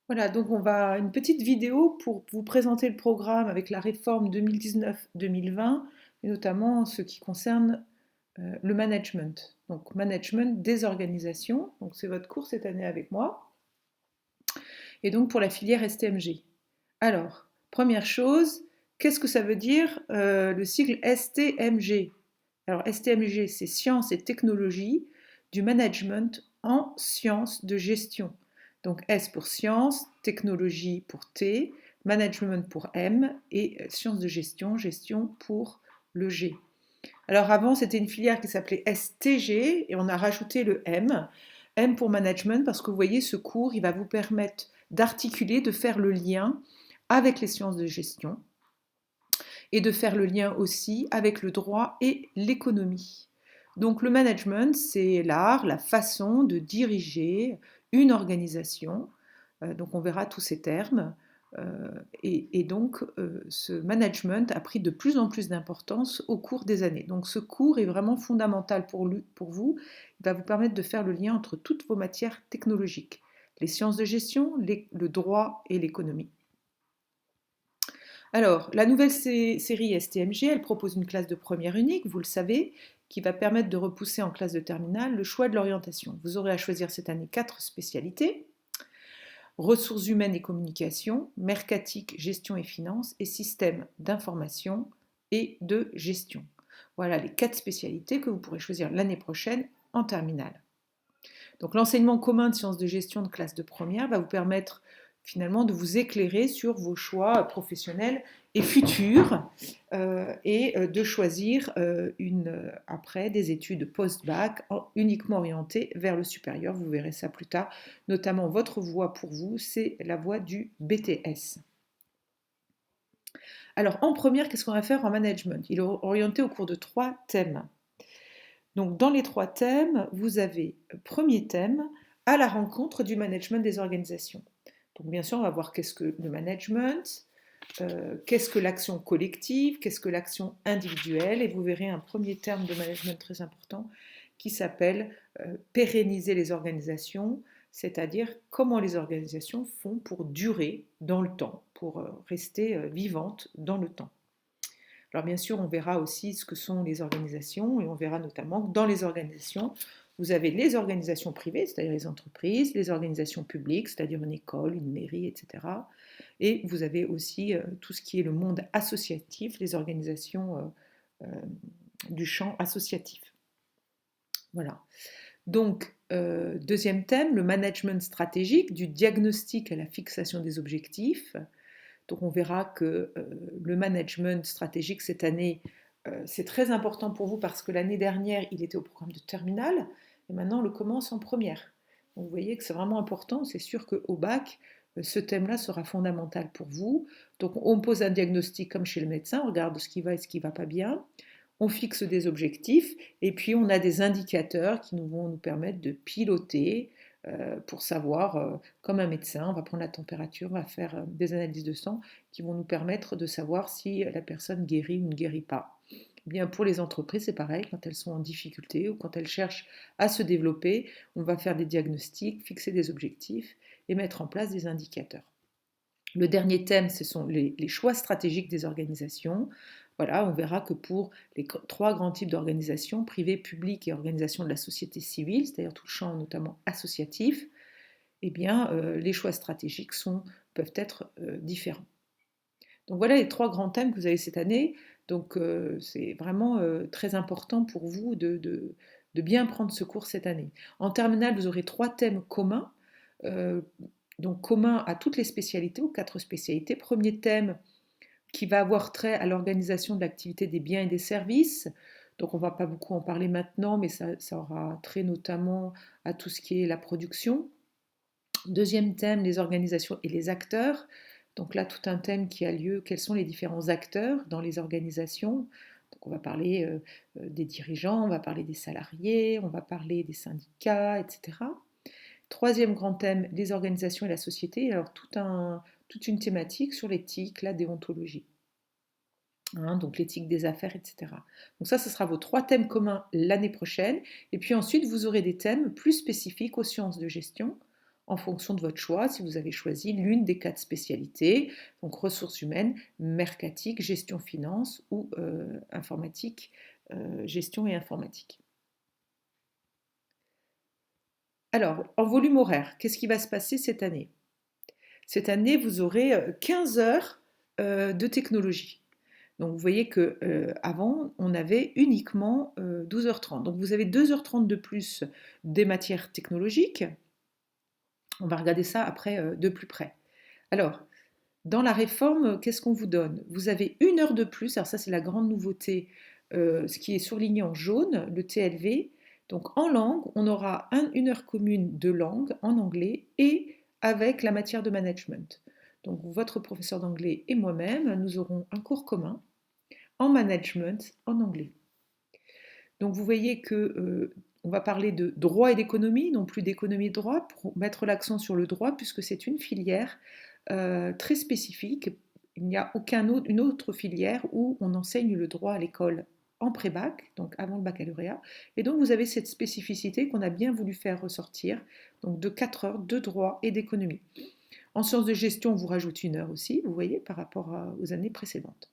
Voilà, donc on va une petite vidéo pour vous présenter le programme avec la réforme 2019-2020, et notamment ce qui concerne le management. Donc management des organisations, donc c'est votre cours cette année avec moi, et donc pour la filière STMG. Alors, première chose, qu'est-ce que ça veut dire le sigle STMG? Alors STMG, c'est sciences et technologies du management en sciences de gestion. Donc S pour science, technologie pour T, management pour M et sciences de gestion, gestion pour le G. Alors avant, c'était une filière qui s'appelait STG et on a rajouté le M. M pour management parce que vous voyez, ce cours, il va vous permettre d'articuler, de faire le lien avec les sciences de gestion et de faire le lien aussi avec le droit et l'économie. Donc le management, c'est l'art, la façon de diriger une organisation. Donc on verra tous ces termes. Et donc ce management a pris de plus en plus d'importance au cours des années. Donc ce cours est vraiment fondamental pour vous. Il va vous permettre de faire le lien entre toutes vos matières technologiques, les sciences de gestion, le droit et l'économie. Alors, la nouvelle série STMG, elle propose une classe de première unique, vous le savez, qui va permettre de repousser en classe de terminale le choix de l'orientation. Vous aurez à choisir cette année 4 spécialités: ressources humaines et communication, mercatique, gestion et finances, et système d'information et de gestion. Voilà les 4 spécialités que vous pourrez choisir l'année prochaine en terminale. Donc l'enseignement commun de sciences de gestion de classe de première va vous permettre finalement de vous éclairer sur vos choix professionnels et futurs et de choisir après des études post-bac uniquement orientées vers le supérieur. Vous verrez ça plus tard. Notamment votre voie pour vous, c'est la voie du BTS. Alors en première, qu'est-ce qu'on va faire en management? Il est orienté au cours de 3 thèmes. Donc dans les 3 thèmes, vous avez premier thème, à la rencontre du management des organisations. Donc bien sûr, on va voir qu'est-ce que le management, qu'est-ce que l'action collective, qu'est-ce que l'action individuelle, et vous verrez un premier terme de management très important qui s'appelle pérenniser les organisations, c'est-à-dire comment les organisations font pour durer dans le temps, pour rester vivantes dans le temps. Alors bien sûr, on verra aussi ce que sont les organisations et on verra notamment que dans les organisations, vous avez les organisations privées, c'est-à-dire les entreprises, les organisations publiques, c'est-à-dire une école, une mairie, etc. Et vous avez aussi tout ce qui est le monde associatif, les organisations du champ associatif. Voilà. Donc, deuxième thème, le management stratégique, du diagnostic à la fixation des objectifs. Donc on verra que le management stratégique cette année, c'est très important pour vous parce que l'année dernière, il était au programme de terminale et maintenant on le commence en première. Donc vous voyez que c'est vraiment important. C'est sûr qu'au bac, ce thème-là sera fondamental pour vous. Donc on pose un diagnostic comme chez le médecin, on regarde ce qui va et ce qui ne va pas bien. On fixe des objectifs et puis on a des indicateurs qui vont nous permettre de piloter pour savoir, comme un médecin, on va prendre la température, on va faire des analyses de sang qui vont nous permettre de savoir si la personne guérit ou ne guérit pas. Eh bien, pour les entreprises, c'est pareil, quand elles sont en difficulté ou quand elles cherchent à se développer, on va faire des diagnostics, fixer des objectifs et mettre en place des indicateurs. Le dernier thème, ce sont les choix stratégiques des organisations. Voilà, on verra que pour les 3 grands types d'organisations, privées, publiques et organisations de la société civile, c'est-à-dire tout le champ notamment associatif, eh bien, les choix stratégiques peuvent être différents. Donc voilà les 3 grands thèmes que vous avez cette année. Donc c'est vraiment très important pour vous de bien prendre ce cours cette année. En terminale, vous aurez 3 thèmes communs, euh, donc communs à toutes les spécialités, aux 4 spécialités. Premier thème qui va avoir trait à l'organisation de l'activité des biens et des services. Donc on ne va pas beaucoup en parler maintenant, mais ça aura trait notamment à tout ce qui est la production. Deuxième thème, les organisations et les acteurs. Donc là, tout un thème qui a lieu, quels sont les différents acteurs dans les organisations. Donc on va parler des dirigeants, on va parler des salariés, on va parler des syndicats, etc. Troisième grand thème, les organisations et la société. Alors toute une thématique sur l'éthique, la déontologie. Hein, donc l'éthique des affaires, etc. Donc ça, ce sera vos 3 thèmes communs l'année prochaine. Et puis ensuite, vous aurez des thèmes plus spécifiques aux sciences de gestion, en fonction de votre choix, si vous avez choisi l'une des 4 spécialités, donc ressources humaines, mercatique, gestion finance ou informatique, gestion et informatique. Alors, en volume horaire, qu'est-ce qui va se passer cette année? Cette année, vous aurez 15 heures de technologie. Donc, vous voyez qu'avant, on avait uniquement 12h30. Donc, vous avez 2h30 de plus des matières technologiques. On va regarder ça après de plus près. Alors, dans la réforme, qu'est-ce qu'on vous donne? Vous avez 1 heure de plus, alors ça c'est la grande nouveauté, ce qui est surligné en jaune, le TLV. Donc en langue, on aura 1 heure commune de langue en anglais et avec la matière de management. Donc votre professeur d'anglais et moi-même, nous aurons un cours commun en management en anglais. Donc vous voyez que on va parler de droit et d'économie, non plus d'économie et de droit, pour mettre l'accent sur le droit, puisque c'est une filière très spécifique. Il n'y a une autre filière où on enseigne le droit à l'école en pré-bac, donc avant le baccalauréat. Et donc vous avez cette spécificité qu'on a bien voulu faire ressortir, donc de 4 heures de droit et d'économie. En sciences de gestion, on vous rajoute 1 heure aussi, vous voyez, par rapport aux années précédentes.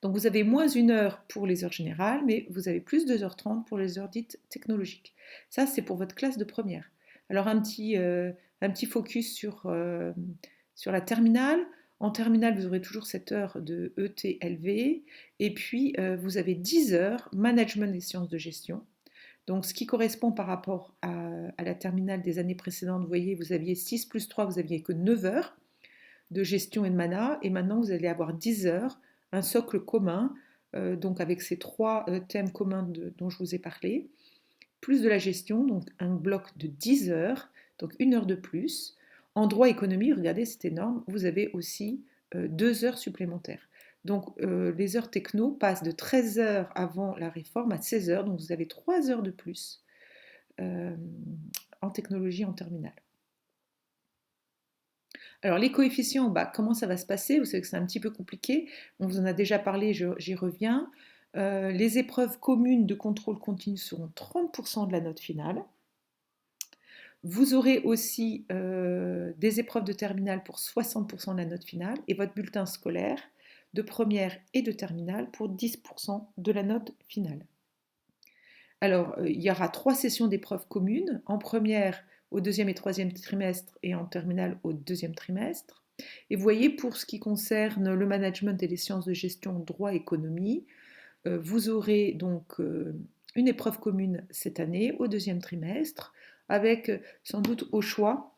Donc vous avez moins 1 heure pour les heures générales, mais vous avez plus 2h30 pour les heures dites technologiques. Ça, c'est pour votre classe de première. Alors un petit focus sur la terminale. En terminale, vous aurez toujours cette heure de ETLV. Et puis, vous avez 10 heures management des sciences de gestion. Donc, ce qui correspond par rapport à la terminale des années précédentes, vous voyez, vous aviez 6 plus 3, vous aviez que 9 heures de gestion et de mana, et maintenant vous allez avoir 10 heures, un socle commun, donc avec ces 3 thèmes communs dont je vous ai parlé, plus de la gestion, donc un bloc de 10 heures, donc 1 heure de plus. En droit économie, regardez, c'est énorme, vous avez aussi 2 heures supplémentaires. Donc les heures techno passent de 13 heures avant la réforme à 16 heures, donc vous avez 3 heures de plus en technologie en terminale. Alors les coefficients, comment ça va se passer? Vous savez que c'est un petit peu compliqué. On vous en a déjà parlé, j'y reviens. Les épreuves communes de contrôle continu seront 30% de la note finale. Vous aurez aussi des épreuves de terminale pour 60% de la note finale et votre bulletin scolaire de première et de terminale pour 10% de la note finale. Alors, il y aura 3 sessions d'épreuves communes, en première au 2e et 3e trimestre et en terminale au 2e trimestre. Et vous voyez, pour ce qui concerne le management et les sciences de gestion, droit, économie, vous aurez donc une épreuve commune cette année au 2e trimestre, avec sans doute au choix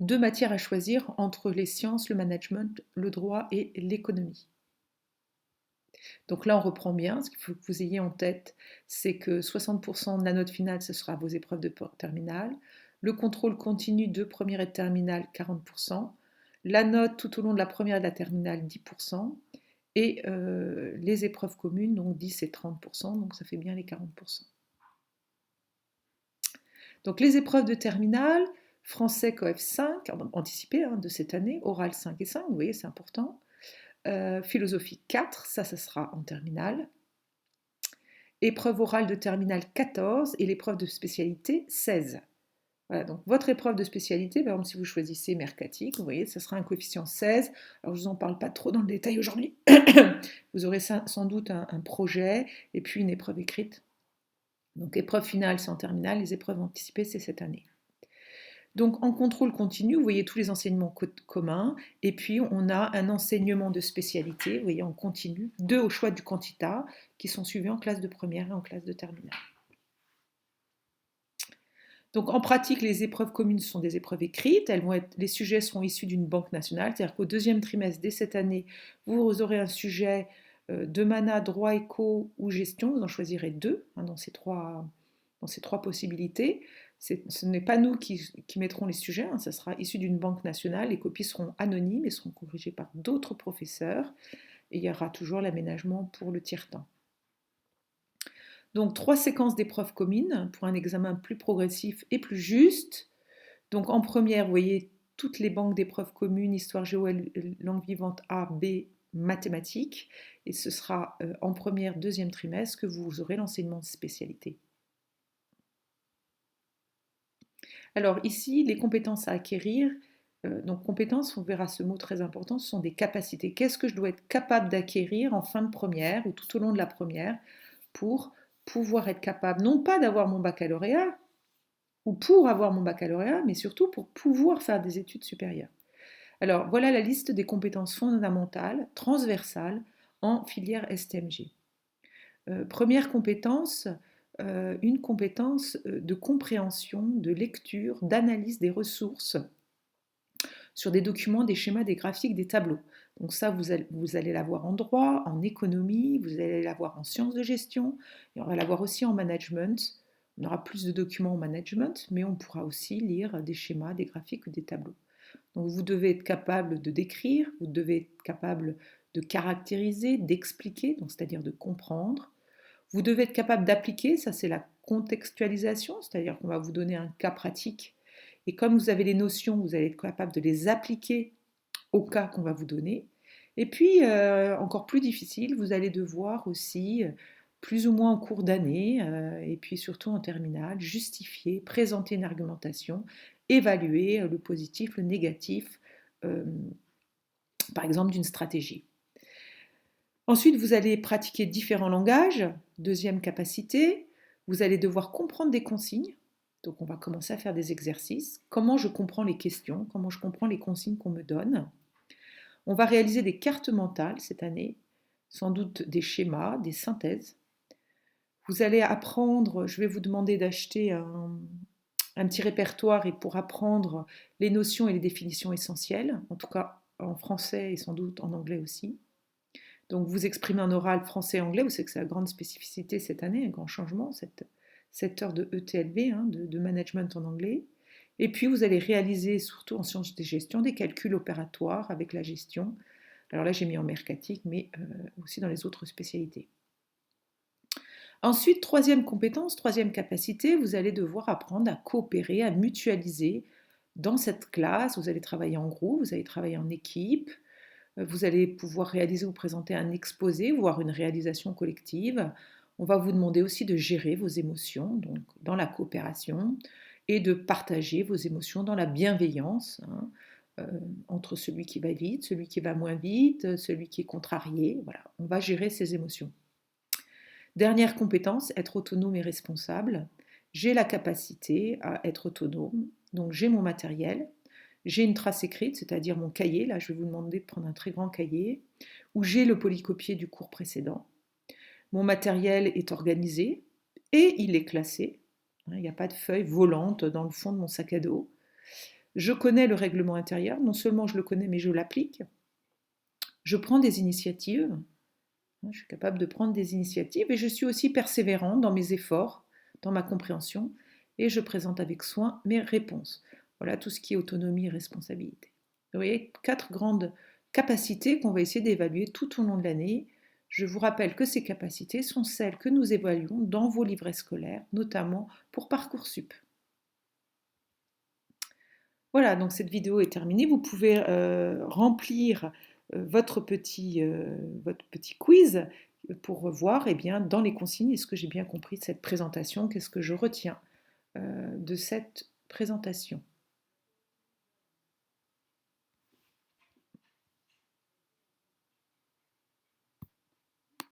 2 matières à choisir entre les sciences, le management, le droit et l'économie. Donc là, on reprend bien. Ce qu'il faut que vous ayez en tête, c'est que 60% de la note finale, ce sera vos épreuves de terminale. Le contrôle continu de première et de terminale, 40%. La note tout au long de la première et de la terminale, 10%. Et les épreuves communes, donc 10 et 30%, donc ça fait bien les 40%. Donc les épreuves de terminale, français COEF 5, anticipé de cette année, oral 5 et 5, vous voyez, c'est important. Philosophie 4, ça sera en terminale. Épreuve orale de terminale 14 et l'épreuve de spécialité 16. Voilà, donc votre épreuve de spécialité, par exemple si vous choisissez mercatique, vous voyez, ça sera un coefficient 16. Alors je ne vous en parle pas trop dans le détail aujourd'hui. Vous aurez sans doute un projet et puis une épreuve écrite. Donc épreuve finale, c'est en terminale, les épreuves anticipées, c'est cette année. Donc en contrôle continu, vous voyez tous les enseignements communs, et puis on a un enseignement de spécialité, vous voyez en continu, 2 au choix du candidat, qui sont suivis en classe de première et en classe de terminale. Donc en pratique, les épreuves communes sont des épreuves écrites, les sujets seront issus d'une banque nationale, c'est-à-dire qu'au 2e trimestre, dès cette année, vous aurez un sujet de mana, droit, éco ou gestion, vous en choisirez 2 dans ces trois possibilités. Ce n'est pas nous qui mettrons les sujets, ça sera issu d'une banque nationale, les copies seront anonymes et seront corrigées par d'autres professeurs, et il y aura toujours l'aménagement pour le tiers-temps. Donc 3 séquences d'épreuves communes pour un examen plus progressif et plus juste. Donc en première, vous voyez toutes les banques d'épreuves communes, histoire, géo, langue vivante A, B, mathématiques, et ce sera en première, 2e trimestre que vous aurez l'enseignement de spécialité. Alors ici, les compétences à acquérir, donc compétences, on verra ce mot très important, ce sont des capacités. Qu'est-ce que je dois être capable d'acquérir en fin de première ou tout au long de la première pour pouvoir être capable, non pas d'avoir mon baccalauréat, ou pour avoir mon baccalauréat, mais surtout pour pouvoir faire des études supérieures. Alors voilà la liste des compétences fondamentales, transversales, en filière STMG. Première compétence, une compétence de compréhension, de lecture, d'analyse des ressources sur des documents, des schémas, des graphiques, des tableaux. Donc ça, vous allez l'avoir en droit, en économie, vous allez l'avoir en sciences de gestion, et on va l'avoir aussi en management. On aura plus de documents en management, mais on pourra aussi lire des schémas, des graphiques ou des tableaux. Donc vous devez être capable de décrire, vous devez être capable de caractériser, d'expliquer, donc c'est-à-dire de comprendre. Vous devez être capable d'appliquer, ça c'est la contextualisation, c'est-à-dire qu'on va vous donner un cas pratique. Et comme vous avez les notions, vous allez être capable de les appliquer au cas qu'on va vous donner. Et puis, encore plus difficile, vous allez devoir aussi, plus ou moins en cours d'année, et puis surtout en terminale, justifier, présenter une argumentation, évaluer le positif, le négatif, euh, par exemple d'une stratégie. Ensuite, vous allez pratiquer différents langages. Deuxième capacité, vous allez devoir comprendre des consignes. Donc, on va commencer à faire des exercices. Comment je comprends les questions, comment je comprends les consignes qu'on me donne. On va réaliser des cartes mentales cette année, sans doute des schémas, des synthèses. Vous allez apprendre, je vais vous demander d'acheter un petit répertoire et pour apprendre les notions et les définitions essentielles, en tout cas en français et sans doute en anglais aussi. Donc vous exprimez en oral français et anglais, vous savez que c'est la grande spécificité cette année, un grand changement, cette heure de ETLV, de management en anglais. Et puis vous allez réaliser, surtout en sciences de gestion, des calculs opératoires avec la gestion. Alors là j'ai mis en mercatique, mais aussi dans les autres spécialités. Ensuite, troisième compétence, troisième capacité, vous allez devoir apprendre à coopérer, à mutualiser dans cette classe. Vous allez travailler en groupe, vous allez travailler en équipe, vous allez pouvoir réaliser ou présenter un exposé, voire une réalisation collective. On va vous demander aussi de gérer vos émotions, donc dans la coopération, et de partager vos émotions dans la bienveillance, entre celui qui va vite, celui qui va moins vite, celui qui est contrarié. Voilà, on va gérer ses émotions. Dernière compétence, être autonome et responsable. J'ai la capacité à être autonome, donc j'ai mon matériel, j'ai une trace écrite, c'est-à-dire mon cahier, là je vais vous demander de prendre un très grand cahier, où j'ai le polycopier du cours précédent. Mon matériel est organisé et il est classé. Il n'y a pas de feuille volante dans le fond de mon sac à dos. Je connais le règlement intérieur, non seulement je le connais, mais je l'applique. Je prends des initiatives, je suis capable de prendre des initiatives et je suis aussi persévérante dans mes efforts, dans ma compréhension, et je présente avec soin mes réponses. Voilà tout ce qui est autonomie et responsabilité. Vous voyez, 4 grandes capacités qu'on va essayer d'évaluer tout au long de l'année. Je vous rappelle que ces capacités sont celles que nous évaluons dans vos livrets scolaires, notamment pour Parcoursup. Voilà, donc cette vidéo est terminée. Vous pouvez remplir votre petit quiz pour voir eh bien, dans les consignes, est-ce que j'ai bien compris cette présentation, qu'est-ce que je retiens de cette présentation.